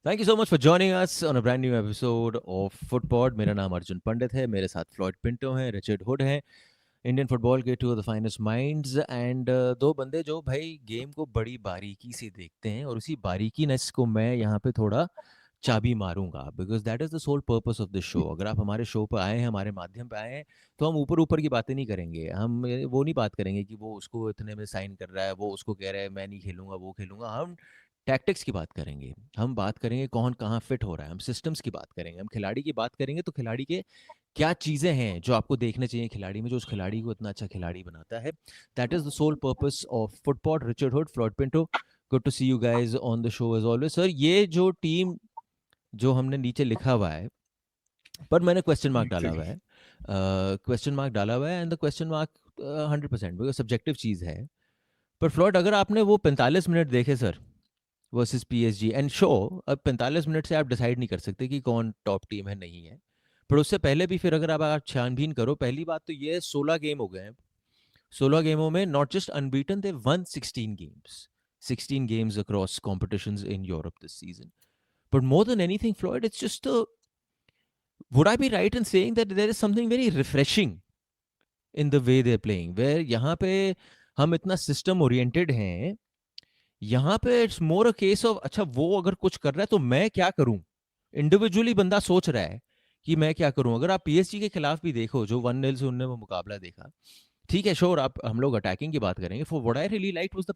Thank you so much for joining us on a brand new episode of Footpod. मेरा नाम अर्जुन पंडित है, मेरे साथ फ्लॉयड पिंटो हैं, रिचर्ड हुड हैं, इंडियन फुटबॉल के two of the finest minds and दो बंदे जो भाई गेम को बड़ी बारीकी से देखते हैं और उसी बारीकीनेस को मैं यहाँ पे थोड़ा चाबी मारूंगा because that is the sole purpose of the show. अगर आप हमारे शो पर आए हैं, हमारे माध्यम पे आए हैं, तो हम ऊपर ऊपर की बातें नहीं करेंगे। हम वो नहीं बात करेंगे कि वो उसको इतने में साइन कर रहा है, वो उसको कह रहा है मैं नहीं खेलूंगा, वो खेलूंगा। हम टैक्टिक्स की बात करेंगे, हम बात करेंगे कौन कहाँ फिट हो रहा है, हम सिस्टम्स की बात करेंगे, हम खिलाड़ी की बात करेंगे। तो खिलाड़ी के क्या चीज़ें हैं जो आपको देखने चाहिए खिलाड़ी में, जो उस खिलाड़ी को इतना अच्छा खिलाड़ी बनाता है। That is the sole purpose of football. Richard Hood, Floyd Pinto, good to see you guys on the show as always. Sir, ये जो टीम जो हमने नीचे लिखा हुआ है, पर मैंने क्वेश्चन मार्क डाला हुआ है, क्वेश्चन मार्क डाला हुआ है, and the question mark 100% because subjective चीज़ है। पर फ्लॉयड, अगर आपने वो 45 मिनट देखे sir versus PSG and show, अब 45 मिनट से आप डिसाइड नहीं कर सकते कि कौन टॉप टीम है नहीं है। पर उससे पहले भी फिर अगर आप छानबीन करो, पहली बात तो ये 16 गेम हो गए हैं। 16 गेमों में not just unbeaten, they one 16 games, 16 games across competitions in Europe this season. But more than anything Floyd, it's just would I be right in saying that there is something very refreshing in the way they're playing, where यहाँ पे हम इतना system oriented हैं, यहाँ पे it's more a case of अच्छा वो अगर कुछ कर रहा है तो मैं क्या करूं। इंडिविजुअली बंदा सोच रहा है कि मैं क्या करूं। अगर आप पीएसजी के खिलाफ भी देखो, जो 1-0 से उनने वो मुकाबला देखा, ठीक है श्योर, आप हम लोग अटैकिंग की बात करेंगे। For what I really liked was the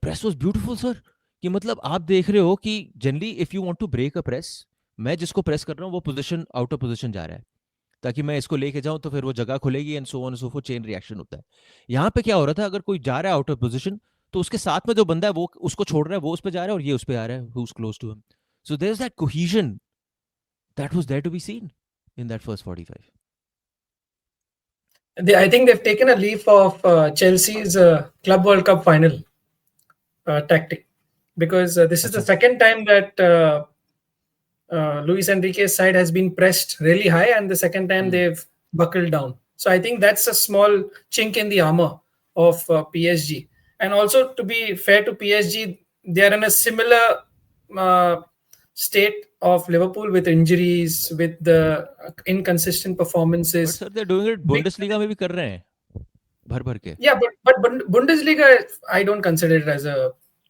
press was beautiful sir. कि मतलब आप देख रहे हो कि generally if you want to break a press, मैं जिसको प्रेस कर रहा हूँ वो पोजीशन आउट ऑफ पोजीशन जा रहा है, ताकि मैं इसको लेके जाऊं तो फिर वो जगह खुलेगी and so on so for, chain reaction होता है। यहाँ पे क्या हो रहा था, अगर कोई जा रहा है आउट ऑफ पोजीशन, तो उसके साथ में जो बंदा है वो उसको छोड़ रहा है, वो उस पे जा रहा है और ये उस पे आ रहा है, who's close to him. So there's that cohesion that was there to be seen in that first 45. I think they've taken a leaf of Chelsea's Club World Cup final tactic, because this is the second time that Luis Enrique's side has been pressed really high, and the second time they've buckled down. So I think that's a small chink in the armor of PSG. And also, to be fair to PSG, they are in a similar state of Liverpool, with injuries, with the inconsistent But performances. sir, they're doing it Bundesliga में भी कर रहे हैं भर भर के। Yeah, but Bundesliga, I don't consider it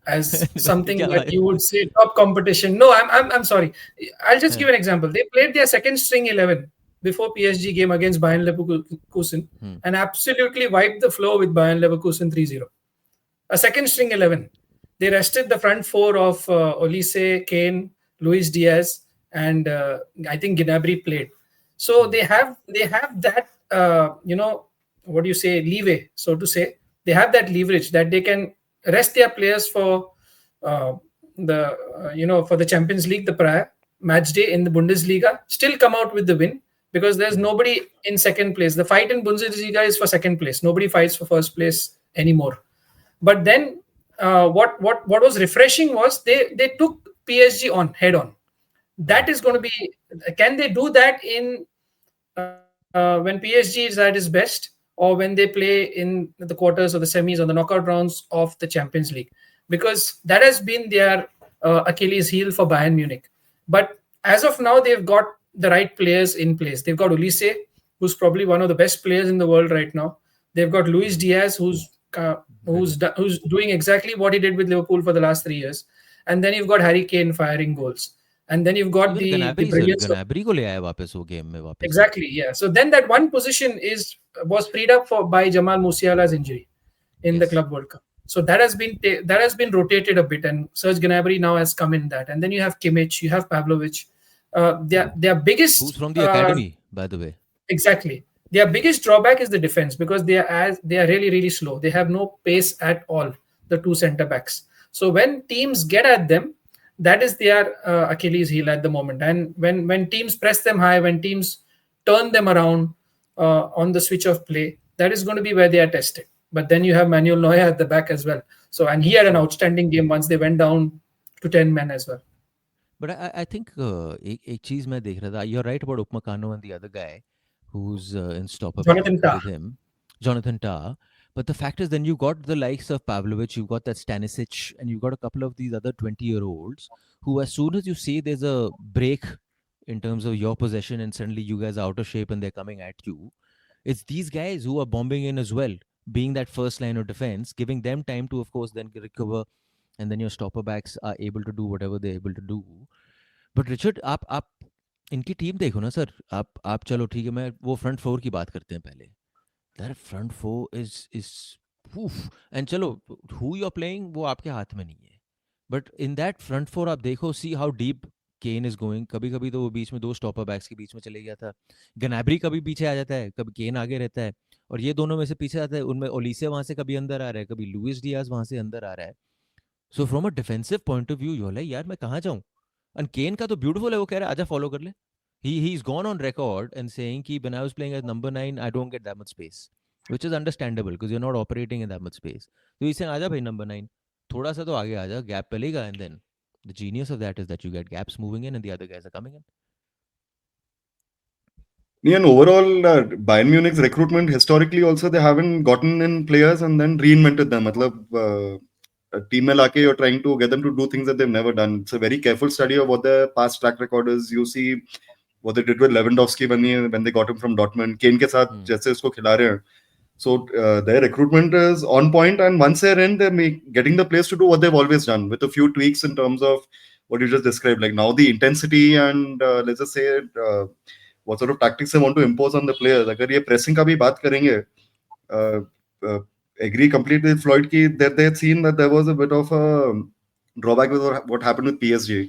as something क्या that भाई? you would say top competition. No, I'm sorry. I'll just give an example. They played their second string 11 before PSG game against Bayern Leverkusen and absolutely wiped the floor with Bayern Leverkusen 3-0. A second string 11. They rested the front four of Olise, Kane, Luis Diaz, and I think Gnabry played. So they have that what do you say, leeway, so to say. They have that leverage that they can rest their players for for the Champions League, the prior match day in the Bundesliga, still come out with the win, because there's nobody in second place. The fight in Bundesliga is for second place. Nobody fights for first place anymore. But then what was refreshing was they took PSG on head on. That is going to be. Can they do that in when PSG is at its best, or when they play in the quarters or the semis or the knockout rounds of the Champions League? Because that has been their Achilles heel for Bayern Munich. But as of now, they've got the right players in place. They've got Olise, who's probably one of the best players in the world right now. They've got Luis Diaz, who's doing exactly what he did with Liverpool for the last 3 years. And then you've got Harry Kane firing goals. And then you've got the brilliance of गनाबरी को ले आया वापस वो game में वापस। exactly, yeah. So then that one position was freed up by Jamal Musiala's injury in the Club World Cup. So that has been rotated a bit, and Serge Gnabry now has come in that. And then you have Kimmich, you have Pavlovic. Their biggest, who's from the academy, by the way. Exactly. Their biggest drawback is the defense, because they are really, really slow. They have no pace at all, the two centre backs. So when teams get at them, that is their Achilles heel at the moment. And when teams press them high, when teams turn them around on the switch of play, that is going to be where they are tested. But then you have Manuel Neuer at the back as well. So, and he had an outstanding game once they went down to 10 men as well. But I think एक चीज मैं देख रहा था, you're right about Upamecano and the other guy who's unstoppable Jonathan Tah. with him, Jonathan Tah. But the fact is, then you got the likes of Pavlovich, you got that Stanisic, and you got a couple of these other 20-year-olds who, as soon as you see there's a break in terms of your possession, and suddenly you guys are out of shape and they're coming at you, it's these guys who are bombing in as well, being that first line of defense, giving them time to, of course, then recover, and then your stopper backs are able to do whatever they're able to do. But Richard, आप इनकी team देखो ना sir, आप चलो ठीक है, मैं वो फ्रंट फोर की बात करते हैं पहले. That front four is oof. And चलो who you're playing वो आपके हाथ में नहीं है. But in that front four आप देखो, see how deep Kane is going. कभी कभी तो वो बीच में दो स्टॉपर बैक्स के बीच में चले गया था. गनाब्री कभी पीछे आ जाता है, कभी केन आगे रहता है, और ये दोनों में से पीछे आता है. उनमें ओलिसे वहां से कभी अंदर आ रहा है, कभी लुइस डियाज वहां से अंदर आ रहा है. So from a defensive point of view you like यार मैं कहाँ जाऊँ. एंड केन का तो ब्यूटीफुल है, वो कह रहा है आजा फॉलो कर ले. He's gone on record and saying कि when I was playing as number 9 I don't get that much space, which is understandable because you're not operating in that much space. तो इसे आजा भाई number 9, थोड़ा सा तो आगे आजा, gap पलेगा. And then the genius of that is that you get gaps moving in and the other guys are coming in. Yeah, and overall, Bayern Munich's recruitment historically also they haven't gotten in players and then reinvented them. मतलब a team में लाके you're trying to get them to do things that they've never done. It's a very careful study of what their past track record is. You see what they did with Lewandowski when they got him from Dortmund. Kane के साथ जैसे उसको खिला रहे हैं. So their recruitment is on point, and once they're in, they're getting the players to do what they've always done with a few tweaks in terms of what you just described. Like now the intensity and let's just say what sort of tactics they want to impose on the players. अगर ये pressing का भी बात करेंगे, agree completely with Floyd कि that they had seen that there was a bit of a drawback with what happened with PSG.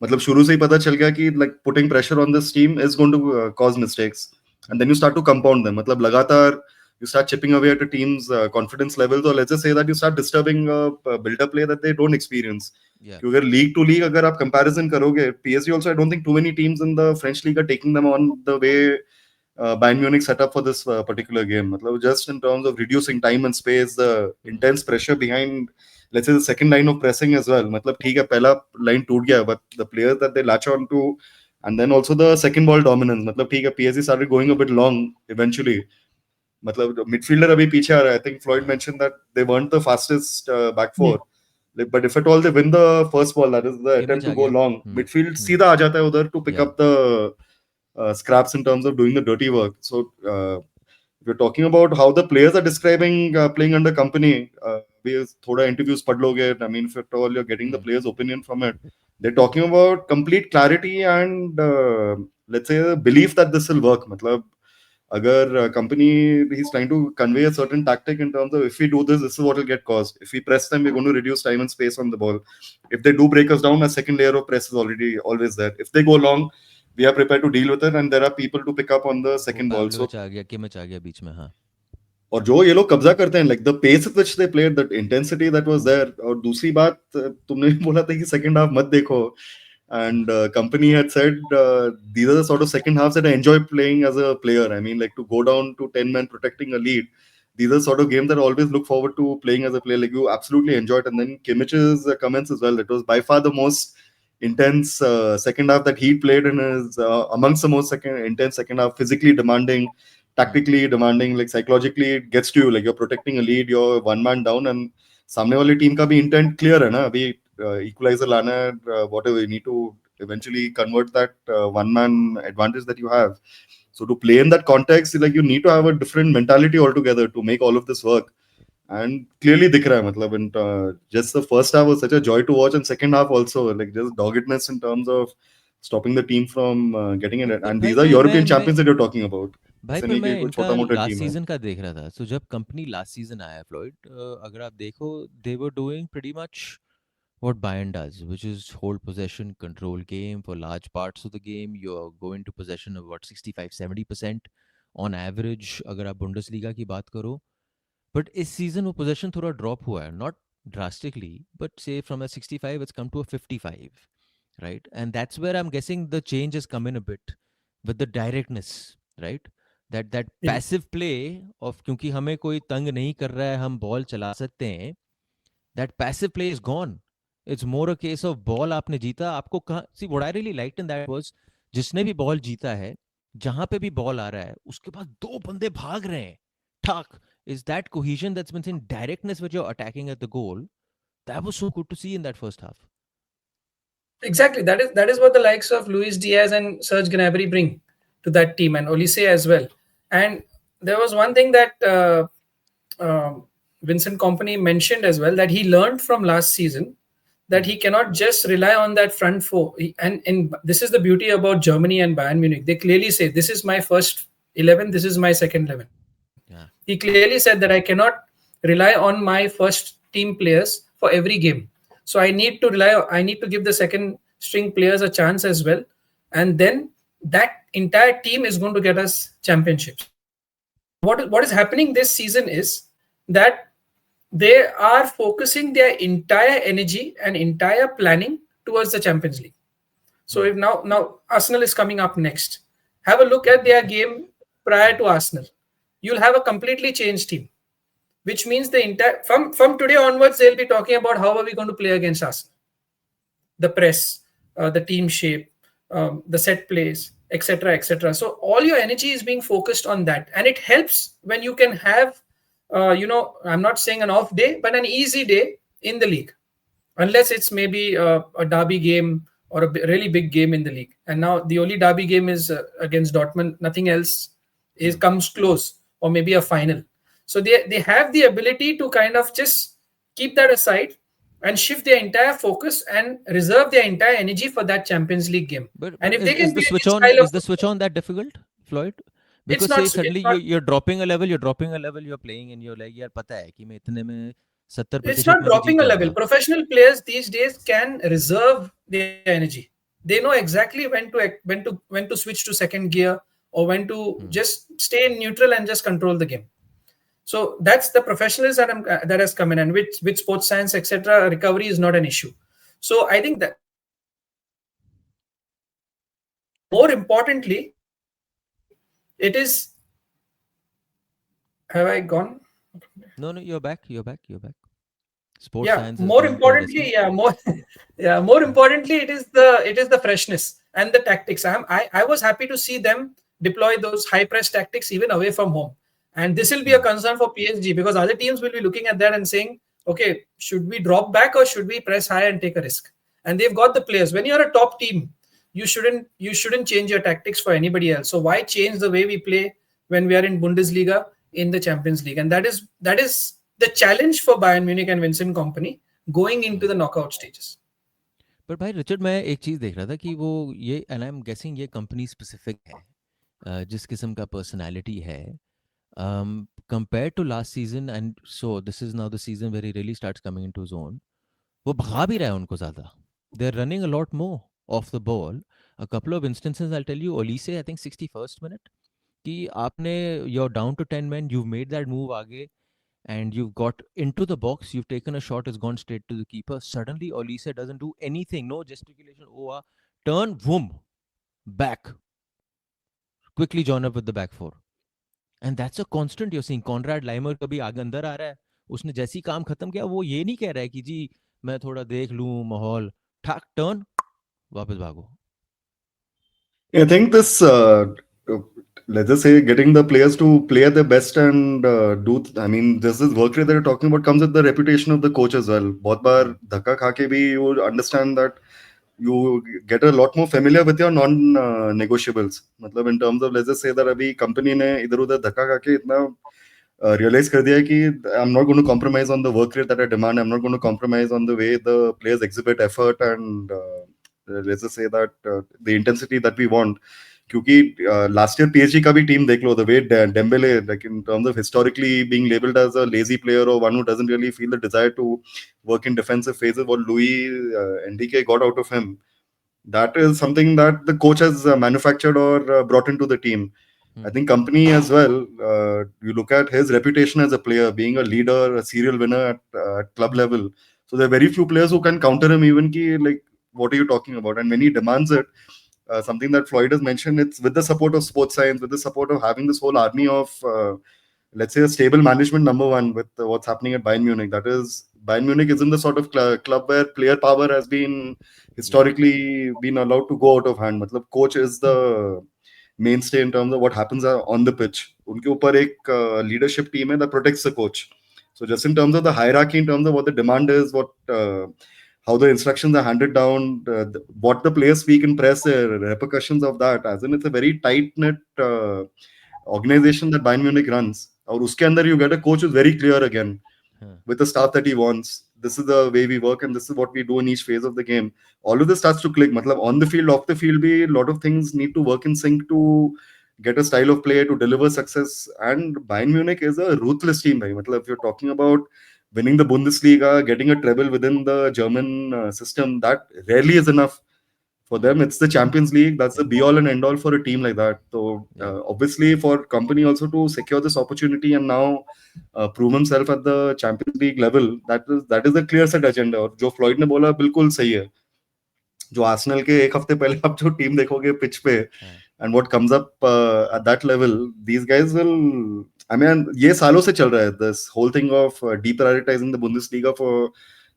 मतलब शुरू से ही पता चल गया कि like putting pressure on this team is going to cause mistakes, and then you start to compound them. मतलब लगातार you start chipping away at a team's confidence level. So let's just say that you start disturbing a build-up play that they don't experience. Yeah. क्योंकि league to league अगर आप comparison करोगे, PSG also I don't think too many teams in the French league are taking them on the way Bayern Munich set up for this particular game. मतलब just in terms of reducing time and space, the intense pressure behind, let's say the second line of pressing as well. मतलब ठीक है पहला line टूट गया, but the players that they latch on to, and then also the second ball dominance. मतलब ठीक है PSG started going a bit long eventually. मतलब midfielder अभी पीछे आ रहा है. I think Floyd mentioned that they weren't the fastest back four. Like, but if at all they win the first ball, that is the attempt to go long, midfield सीधा आ जाता है उधर to pick up the scraps in terms of doing the dirty work. So if you're talking about how the players are describing playing under company, we थोड़ा interviews पढ़ लोगे. I mean, if at all you're getting the players' opinion from it, they're talking about complete clarity and let's say belief that this will work. मतलब अगर company he's trying to convey a certain tactic in terms of if we do this is what will get caused. If we press them, we're going to reduce time and space on the ball. If they do break us down, a second layer of press is already always there. If they go long, we are prepared to deal with it, and there are people to pick up on the second ball. So आ गया, Kimmich आ गया बीच में. हाँ. और जो ये लोग कब्जा करते हैं, like the pace at which they played, that intensity that was there. और दूसरी बात तुमने भी बोला था कि second half मत देखो. And company had said these are the sort of second halves that I enjoy playing as a player. I mean, like to go down to 10 men protecting a lead. These are sort of games that I always look forward to playing as a player. Like you absolutely enjoy it. And then Kimmich's comments as well. It was by far the most intense second half that he played in his amongst the most intense second half. Physically demanding, tactically demanding, like psychologically it gets to you. Like you're protecting a lead, you're one man down, and सामने वाली team का भी intent clear है ना. अभी equalizer लाना है, whatever you need to eventually convert that one man advantage that you have. So to play in that context, like you need to have a different mentality altogether to make all of this work. And clearly दिख रहा है. मतलब in just the first half was such a joy to watch, and second half also like just doggedness in terms of stopping the team from getting in it. And these are European champions that you're talking about. भाई पर मैं इनका last season का देख रहा था. So जब Kompany last season आया फ्लॉइड, अगर आप देखो they were doing pretty much what Bayern does, which is hold possession, control game for large parts of the game. You're going to possession of what 65-70% on average अगर आप Bundesliga की बात करो. But इस season वो possession थोड़ा drop हुआ है, not drastically, but say from a 65 it's come to a 55, right? And that's where I'm guessing the change has come in a bit with the directness, right? That passive play of क्योंकि हमें कोई तंग नहीं कर रहा है, हम ball चला सकते हैं. That passive play is gone. It's more a case of ball आपने जीता, आपको कहाँ. See what I really liked in that was जिसने भी बॉल जीता है, जहां पे भी बॉल आ रहा है उसके बाद दो बंदे भाग रहे हैं ठाक. is that cohesion that's been in directness when you're attacking at the goal. That was so good to see in that first half. Exactly. That is what the likes of Luis Diaz and Serge Gnabry bring to that team, and Olise as well. And there was one thing that Vincent Company mentioned as well, that he learned from last season, that he cannot just rely on that front four. And this is the beauty about Germany and Bayern Munich. They clearly say, this is my first 11, this is my second 11. Yeah. He clearly said that I cannot rely on my first team players for every game. So I need to give the second string players a chance as well. And then that entire team is going to get us championships. What is happening this season is that they are focusing their entire energy and entire planning towards the Champions League. So if now Arsenal is coming up next, have a look at their game prior to Arsenal. You'll have a completely changed team, which means the entire from today onwards they'll be talking about how are we going to play against Arsenal, the press, the team shape, the set plays, etc., etc. So all your energy is being focused on that, and it helps when you can have, I'm not saying an off day, but an easy day in the league, unless it's maybe a derby game or a really big game in the league. And now the only derby game is against Dortmund. Nothing else comes close, or maybe a final. So they have the ability to kind of just keep that aside and shift their entire focus and reserve their entire energy for that Champions League game. But And if they is can the play switch this on style of is the switch on that difficult, Floyd? It's Because not- say it's suddenly not- you're dropping a level, you're playing and you're like, यार पता है कि मैं इतने में 70% it's not में भी dropping Jeet a level. जाऊंगा. Professional players these days can reserve their energy. They know exactly when to switch to second gear, or when to just stay in neutral and just control the game. So that's the professionalism that has come in, and with sports science, etc., recovery is not an issue. So I think that more importantly, it is. Have I gone? No, you're back. Sports Yeah, science is more going to a rescue. importantly, more importantly, it is the freshness and the tactics. I was happy to see them deploy those high press tactics even away from home, and this will be a concern for PSG, because other teams will be looking at that and saying, okay, should we drop back or should we press high and take a risk? And they've got the players. When you're a top team, you shouldn't change your tactics for anybody else. So why change the way we play when we are in Bundesliga, in the Champions League? And that is the challenge for Bayern Munich and Vincent Company going into the knockout stages. पर भाई Richard, मैं एक चीज़ देख रहा था कि वो ये, एंड आई एम गेसिंग ये कंपनी स्पेसिफिक है, जिस किस्म का पर्सनालिटी है, compare to last season, and so this is now the season where he really starts coming into zone. वो भगा भी रहा है उनको ज़्यादा. They are running a lot more of the ball. A couple of instances I tell you, Olise I think 61st minute, कि आपने, you are down to 10 men, you've made that move आगे, and you've got into the box, you've taken a shot, it's gone straight to the keeper. Suddenly, Olise doesn't do anything, no gesticulation, turn, boom, back. Quickly join up with the back four. And that's a constant you're seeing. Conrad Leimer कभी आगे अंदर आ रहा है, उसने जैसे ही काम खत्म किया, वो ये नहीं कह रहा है कि जी मैं थोड़ा देख लूं माहौल, ठाक टर्न, वापस भागो. I think this, let's just say, getting the players to play at their best and I mean, just this work rate that you're talking about comes with the reputation of the coach as well. बहुत बार धक्का खा के भी you understand that you get a lot more familiar with your non-negotiables. मतलब in terms of, let's just say that अभी company ने इधर-उधर धक्का खा के इतना realize कर दिया है कि I'm not going to compromise on the work rate that I demand. I'm not going to compromise on the way the players exhibit effort and let's just say that the intensity that we want. क्योंकि last year PSG का भी team देख लो, the way Dembele, like in terms of historically being labeled as a lazy player or one who doesn't really feel the desire to work in defensive phases, what Louis Enrique got out of him, that is something that the coach has manufactured or brought into the team. I think Company as well, you look at his reputation as a player, being a leader, a serial winner at club level. So there are very few players who can counter him, even ki, like, what are you talking about? And when he demands it, something that Floyd has mentioned, it's with the support of sports science, with the support of having this whole army of, let's say, a stable management, number one, with what's happening at Bayern Munich. That is, Bayern Munich isn't the sort of club where player power has been historically been allowed to go out of hand. Matlab, coach is the mainstay in terms of what happens on the pitch. उनके ऊपर एक leadership team है that protects the coach. So just in terms of the hierarchy, in terms of what the demand is, how the instructions are handed down, what the players speak in press, repercussions of that. As in, it's a very tight knit organization that Bayern Munich runs. और उसके अंदर you get a coach who's very clear again with the staff that he wants. This is the way we work and this is what we do in each phase of the game. All of this starts to click. Matlab, on the field, off the field, a lot of things need to work in sync to get a style of play, to deliver success. And Bayern Munich is a ruthless team. Matlab, if you're talking about winning the Bundesliga, getting a treble within the German system, that rarely is enough. For them, it's the Champions League. That's the be all and end all for a team like that. So obviously for company also to secure this opportunity and now prove himself at the Champions League level, that is a clear set agenda. और जो Floyd ने बोला बिल्कुल सही है. जो Arsenal के एक हफ्ते पहले आप जो टीम देखोगे पिच पे and what comes up at that level, these guys will, I mean, ये सालों से चल रहा है, this whole thing of deprioritizing the Bundesliga for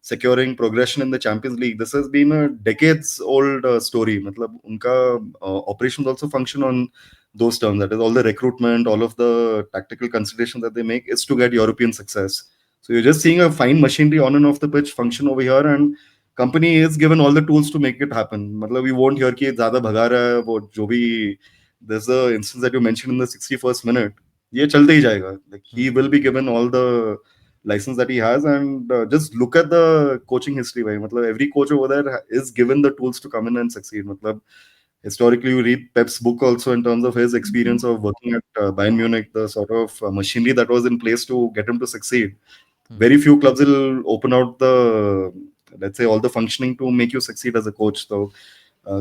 securing progression in the Champions League. This has been a decades old story. मतलब उनका operations also function on those terms. That is, all the recruitment, all of the tactical considerations that they make is to get European success. So you're just seeing a fine machinery on and off the pitch function over here, and company is given all the tools to make it happen. मतलब we won't hear कि ज़्यादा भगा रहा है वो जो भी. There's the instance that you mentioned in the 61st minute. ये चलते ही जाएगा. Like he will be given all the license that he has, and just look at the coaching history. Bhai. Matlab, every coach over there is given the tools to come in and succeed. Matlab, historically, you read Pep's book also in terms of his experience of working at Bayern Munich, the sort of machinery that was in place to get him to succeed. Very few clubs will open out the, let's say, all the functioning to make you succeed as a coach. So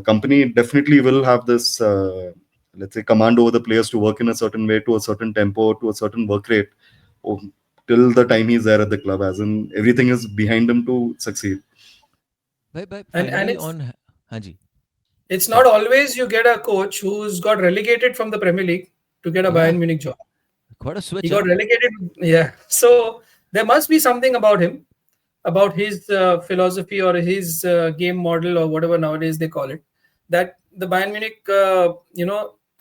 company definitely will have this, let's say, command over the players to work in a certain way, to a certain tempo, to a certain work rate, till the time he's there at the club, as in everything is behind him to succeed. But And finally it's, on Hanji. it's not always you get a coach who's got relegated from the Premier League to get a Bayern Munich job. Quite a switch. He got relegated. Yeah. So there must be something about him, about his philosophy or his game model or whatever nowadays they call it, that the Bayern Munich,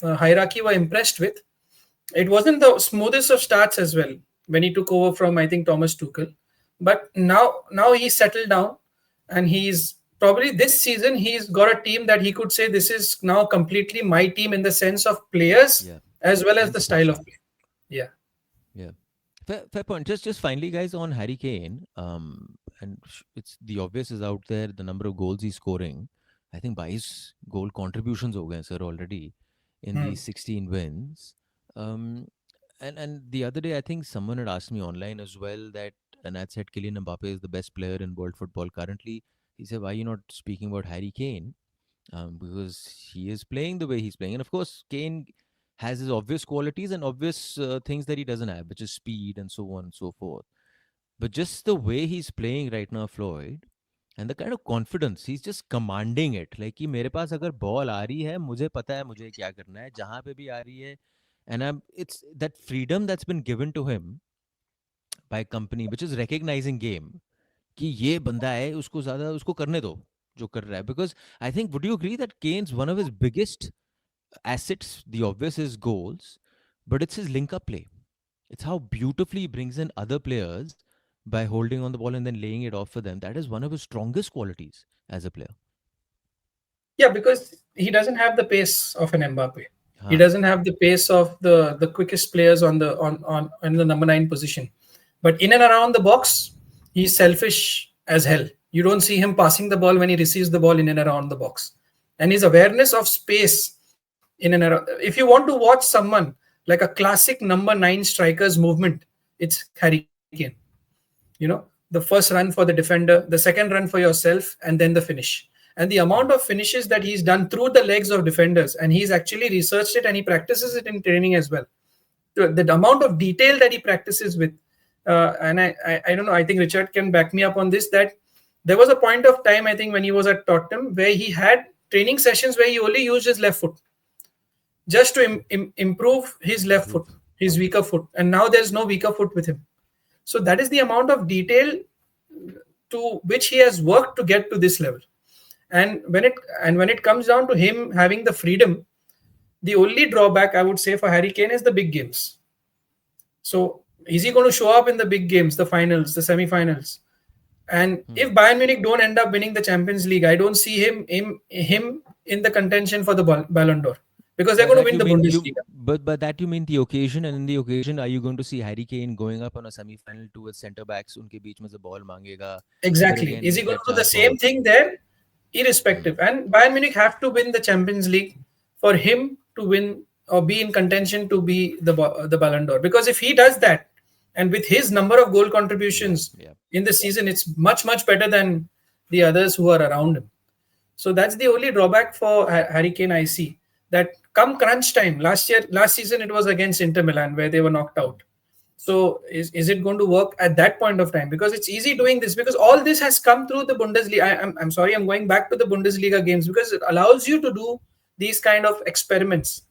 hierarchy were impressed with. It wasn't the smoothest of starts as well when he took over from, I think, Thomas Tuchel. But now he's settled down, and he's probably this season he's got a team that he could say this is now completely my team in the sense of players as well as the style of play. Yeah. Fair point. Just finally, guys, on Harry Kane, and it's the obvious is out there. The number of goals he's scoring, I think 22 goal contributions ho gaye, sir, already in these 16 wins. And the other day, I think someone had asked me online as well that, and I said Kylian Mbappe is the best player in world football currently. He said, why are you not speaking about Harry Kane? Because he is playing the way he's playing. And of course, Kane has his obvious qualities and obvious things that he doesn't have, which is speed and so on and so forth. But just the way he's playing right now, Floyd, and the kind of confidence, he's just commanding it. Like कि मेरे पास अगर ball आ रही है, मुझे पता है मुझे क्या करना है, जहाँ पे भी आ रही है, and it's that freedom that's been given to him by company, which is recognizing game. कि ये बंदा है, उसको ज़्यादा उसको करने दो जो कर रहा है. Because I think, would you agree that Kane's one of his biggest assets, the obvious is goals, but it's his link-up play. It's how beautifully he brings in other players by holding on the ball and then laying it off for them. That is one of his strongest qualities as a player. Yeah, because he doesn't have the pace of an Mbappe. He doesn't have the pace of the quickest players on the number 9 position. But in and around the box, he's selfish as hell. You don't see him passing the ball when he receives the ball in and around the box. And his awareness of space in and around. If you want to watch someone like a classic number 9 striker's movement, it's Harry Kane. You know, the first run for the defender, the second run for yourself, and then the finish. And the amount of finishes that he's done through the legs of defenders, and he's actually researched it and he practices it in training as well. The amount of detail that he practices with, and I don't know, I think Richard can back me up on this, that there was a point of time, I think, when he was at Tottenham, where he had training sessions where he only used his left foot just to improve his left foot, his weaker foot. And now there's no weaker foot with him. So that is the amount of detail to which he has worked to get to this level. And when it comes down to him having the freedom, The only drawback I would say for Harry Kane is the big games. So is he going to show up in the big games, the finals, the semi-finals? And if Bayern Munich don't end up winning the Champions League, I don't see him in the contention for the Ballon d'Or, because they're By going to that win you the mean Bundesliga. but by that you mean the occasion, and in the occasion, are you going to see Harry Kane going up on a semi-final towards centre backs? उनके बीच में से ball मांगेगा, फिर Exactly. again Is he make going that to do the jump same off. thing there? Irrespective. And Bayern Munich have to win the Champions League for him to win or be in contention to be the Ballon d'Or. Because if he does that, and with his number of goal contributions Yeah. in the season, it's much, much better than the others who are around him. So that's the only drawback for Harry Kane I see. That come crunch time, last season it was against Inter Milan where they were knocked out. So is it going to work at that point of time? Because it's easy doing this, because all this has come through the Bundesliga. I'm sorry, I'm going back to the Bundesliga games, because it allows you to do these kind of experiments.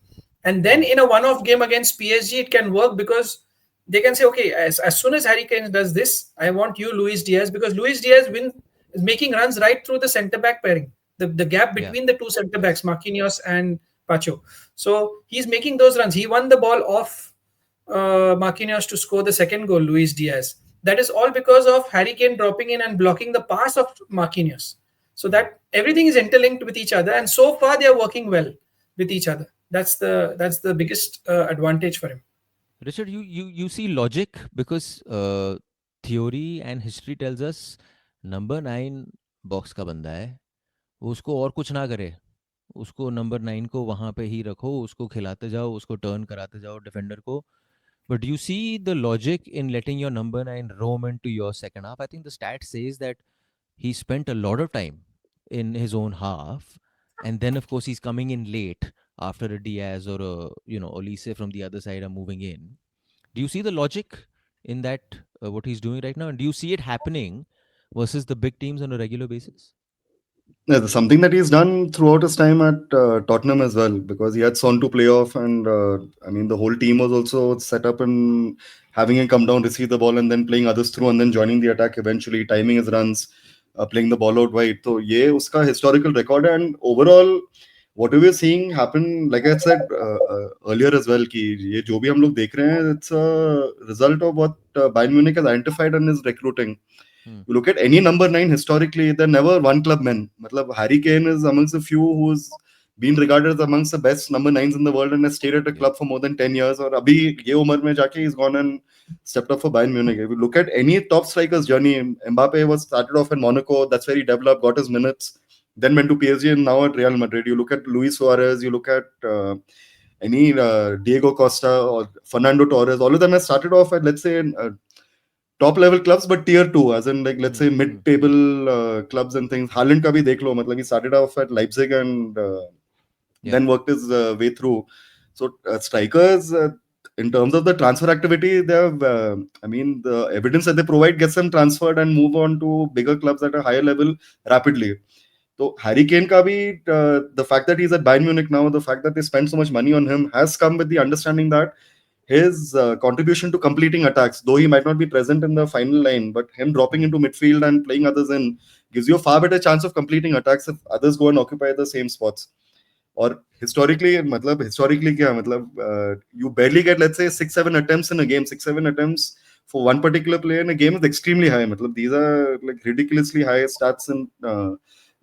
And then in a one-off game against PSG, it can work, because they can say, okay, as soon as Harry Kane does this, I want you, Luis Diaz, because Luis Diaz is making runs right through the centre-back pairing. The gap between the two centre-backs, Marquinhos and Pacho. So he's making those runs. He won the ball off Marquinhos to score the second goal, Luis Diaz. That is all because of Harry Kane dropping in and blocking the pass of Marquinhos. So that everything is interlinked with each other, and so far they are working well with each other. That's the biggest advantage for him. Richard, you see logic, because theory and history tells us number 9 box का बंदा है, वो उसको और कुछ ना करे, उसको नंबर 9 को वहाँ पे ही रखो, उसको खिलाते जाओ, उसको टर्न कराते जाओ डिफेंडर को. But do you see the logic in letting your number 9 roam into your second half? I think the stat says that he spent a lot of time in his own half, and then of course he's coming in late after a Diaz or a Olise from the other side are moving in. Do you see the logic in that, what he's doing right now, and do you see it happening versus the big teams on a regular basis? Yeah, something that he's done throughout his time at Tottenham as well, because he had Son to play off, and I mean the whole team was also set up in having him come down, receive the ball, and then playing others through, and then joining the attack eventually, timing his runs, playing the ball out wide. So ये उसका historical record, and overall whatever we're seeing happen, like I said earlier as well, कि ये जो भी हम लोग देख रहे हैं, it's a result of what Bayern Munich has identified in his recruiting. You look at any number 9 historically, they're never one club men. Matlab, Harry Kane is amongst the few who's been regarded as amongst the best number 9s in the world and has stayed at a club for more than 10 years. Or abhi ye umar mein jaake he's gone and stepped up for Bayern Munich. If you look at any top striker's journey, Mbappe was started off in Monaco. That's where he developed, got his minutes. Then went to PSG and now at Real Madrid. You look at Luis Suarez, you look at any Diego Costa or Fernando Torres. All of them have started off at, let's say, top level clubs, but tier 2, as in, like, let's say mid table clubs and things. Haaland ka bhi dekh lo, matlab he started off at Leipzig and then worked his way through. So strikers, in terms of the transfer activity, they have, I mean, the evidence that they provide gets them transferred and move on to bigger clubs at a higher level rapidly. So Harry Kane ka bhi, the fact that he's at Bayern Munich now, the fact that they spend so much money on him, has come with the understanding that his contribution to completing attacks, though he might not be present in the final line, but him dropping into midfield and playing others in, gives you a far better chance of completing attacks if others go and occupy the same spots. Or historically kya, you barely get, let's say, 6-7 attempts in a game. 6-7 attempts for one particular player in a game is extremely high. These are like ridiculously high stats in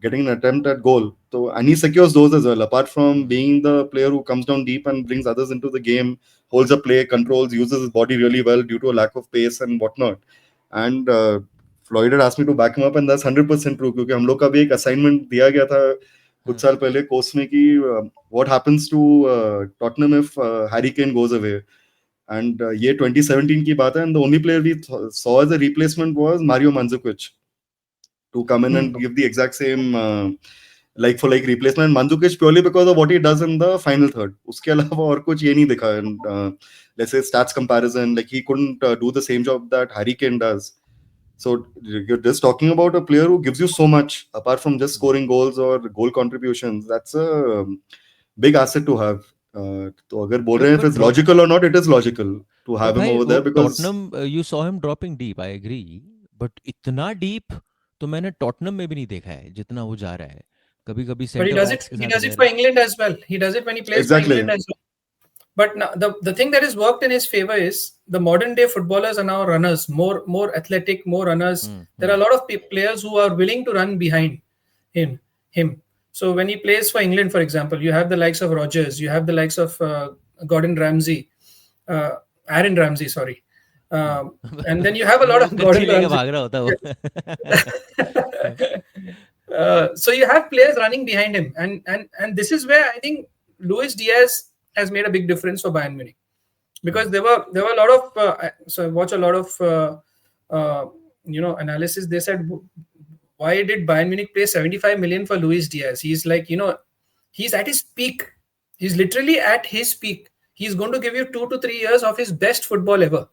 getting an attempt at goal. So, and he secures those as well. Apart from being the player who comes down deep and brings others into the game, holds a play, controls, uses his body really well due to a lack of pace and whatnot. And Floyd had asked me to back him up, and that's 100% true. Because हम लोग का भी एक assignment दिया गया था कुछ साल पहले कोर्स में कि what happens to Tottenham if Harry Kane goes away. And ये 2017 की बात है, and the only player we saw as a replacement was Mario Mandzukic to come in and give the exact same like for like replacement. Mandzukic purely because of what he does in the final third. उसके अलावा और कुछ ये नहीं दिखा. And let's say stats comparison, like he couldn't do the same job that Harry Kane does. So you're just talking about a player who gives you so much apart from just scoring goals or goal contributions. That's a big asset to have. तो अगर बोल रहे हैं if it's logical or not, it is logical to have him over there because Tottenham, you saw him dropping deep. I agree, but इतना deep तो मैंने Tottenham में भी नहीं देखा है जितना वो जा रहा है. कभी-कभी But he centre does backs it. के He साथ does it अगर for England as well. He does it when he plays for Exactly. England as well. But now, the thing that has worked in his favor is the modern day footballers are now runners, more athletic, more runners. There are a lot of players who are willing to run behind him. So when he plays for England, for example, you have the likes of Rodgers, you have the likes of Gordon Ramsay, Aaron Ramsey, sorry, and then you have a lot वो of कच्ची Gordon लेके Ramsay. भाग रहा होता है वो So you have players running behind him, and this is where I think Luis Diaz has made a big difference for Bayern Munich, because there were a lot of so I watch a lot of analysis. They said, why did Bayern Munich pay 75 million for Luis Diaz? He's like, he's at his peak. He's literally at his peak. He's going to give you 2 to 3 years of his best football ever.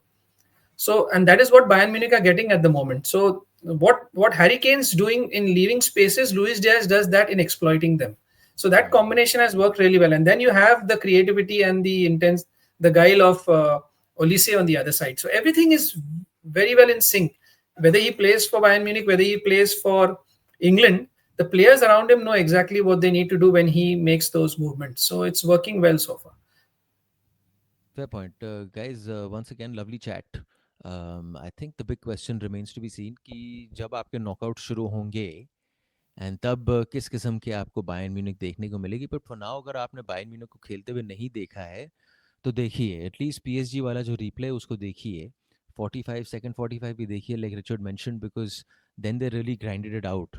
So, and that is what Bayern Munich are getting at the moment. So what Harry Kane's doing in leaving spaces, Luis Diaz does that in exploiting them. So that combination has worked really well. And then you have the creativity and the guile of Olise on the other side. So everything is very well in sync. Whether he plays for Bayern Munich, whether he plays for England, the players around him know exactly what they need to do when he makes those movements. So it's working well so far. Fair point. Guys, once again, lovely chat. I think the big question remains to be seen कि जब आपके knockout शुरू होंगे and तब किस किस्म के आपको बायर्न म्यूनिख देखने को मिलेगी. बट फॉर नाउ अगर आपने बायर्न म्यूनिख को खेलते हुए नहीं देखा है तो देखिए एटलीस्ट पीएसजी वाला जो रिप्ले है उसको देखिए. 45 सेकंड 45 भी देखिए like Richard mentioned, because then they really grinded it out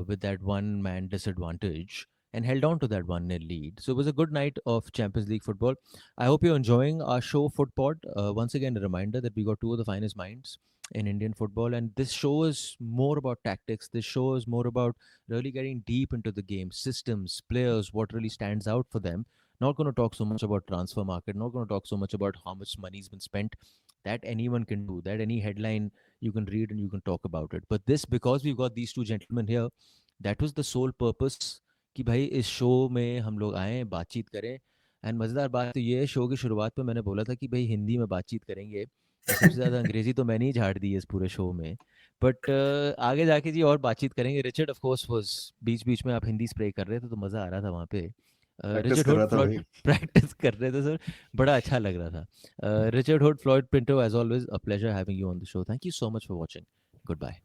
with that one man disadvantage and held on to that 1-0 lead. So it was a good night of Champions League football. I hope you're enjoying our show, Footpod. Once again, a reminder that we got two of the finest minds in Indian football, and this show is more about tactics. This show is more about really getting deep into the game, systems, players, what really stands out for them. Not going to talk so much about transfer market, not going to talk so much about how much money's been spent. That anyone can do, that any headline you can read and you can talk about it. But this, because we've got these two gentlemen here, that was the sole purpose कि भाई इस show में हम लोग आए बातचीत करें. And मज़ेदार बात तो ये है, शो की शुरुआत में मैंने बोला था कि भाई हिंदी में बातचीत करेंगे, और सबसे ज़्यादा अंग्रेज़ी तो मैंने ही झाड़ दी है इस पूरे शो में. बट आगे जाके जी और बातचीत करेंगे. रिचर्ड ऑफ कोर्स वाज बीच बीच में आप हिंदी स्प्रे कर रहे थे तो मज़ा आ रहा था वहाँ पे. रिचर्ड हुड फ्लॉयड प्रैक्टिस कर रहे थे सर, बड़ा अच्छा लग रहा था. Richard Hood, Floyd Pinto, as always a pleasure having you on the show. Thank you so much for watching. Good bye.